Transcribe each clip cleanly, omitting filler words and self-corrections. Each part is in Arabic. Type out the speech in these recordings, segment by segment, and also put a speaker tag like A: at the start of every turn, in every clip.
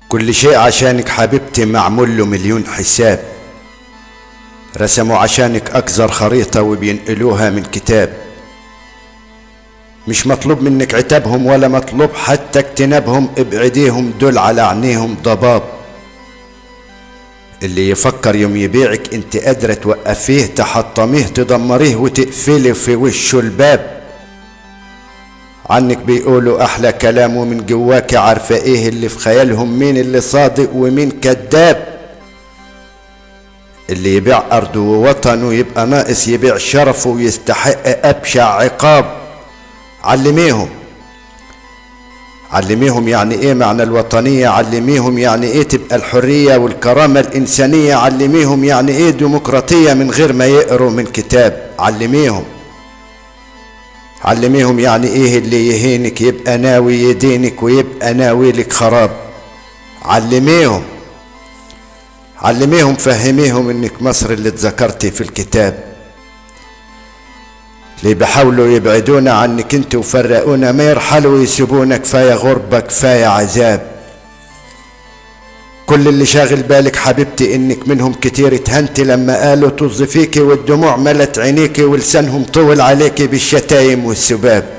A: كل شيء عشانك حبيبتي معمول له مليون حساب. رسموا عشانك أكثر خريطة وبينقلوها من كتاب. مش مطلوب منك عتابهم ولا مطلوب حتى اجتنابهم، ابعديهم دول على عينيهم ضباب. اللي يفكر يوم يبيعك انت قادرة توقفيه، تحطميه، تدمريه وتقفلي في وشه الباب. عنك بيقولوا احلى كلام ومن جواك عارفة ايه اللي في خيالهم، مين اللي صادق ومين كذاب. اللي يبيع ارضه ووطنه يبقى ناقص يبيع شرفه ويستحق ابشع عقاب. علميهم يعني ايه معنى الوطنية، علميهم يعني ايه تبقى الحرية والكرامة الانسانية، علميهم يعني ايه ديمقراطية من غير ما يقروا من كتاب. علميهم يعني ايه اللي يهينك يبقى ناوي يدينك ويبقى ناوي لك خراب. علميهم فهميهم انك مصر اللي اتذكرتي في الكتاب. اللي بيحاولوا يبعدونا عنك انت وفرقونا ما يرحلوا ويسيبونا، كفاية غربة كفاية عذاب. كل اللي شاغل بالك حبيبتي انك منهم كتير اتهنتي لما قالوا طز فيكي، والدموع ملت عينيكي ولسانهم طول عليكي بالشتايم والسباب.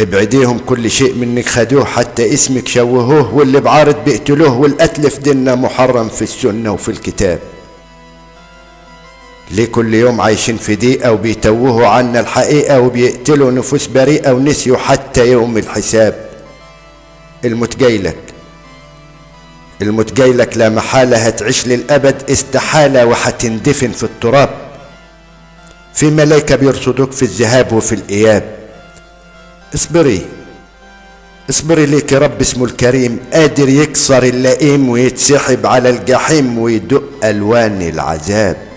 A: ابعديهم كل شيء منك خدوه، حتى اسمك شوهوه، واللي بعارض بيقتلوه، والقتل في ديننا محرم في السنة وفي الكتاب. ليه كل يوم عايشين في ضيقة وبيتوهوا عنا الحقيقة وبيقتلوا نفوس بريئة ونسيوا حتى يوم الحساب. الموت جايلك لا محالة، هتعيش للأبد استحالة وهتندفن في التراب. في ملايكة بيرصدوك في الذهاب وفي الإياب. اصبري ليك رب اسمه الكريم، قادر يكسر اللئيم ويتسحب على الجحيم ويدق ألوان العذاب.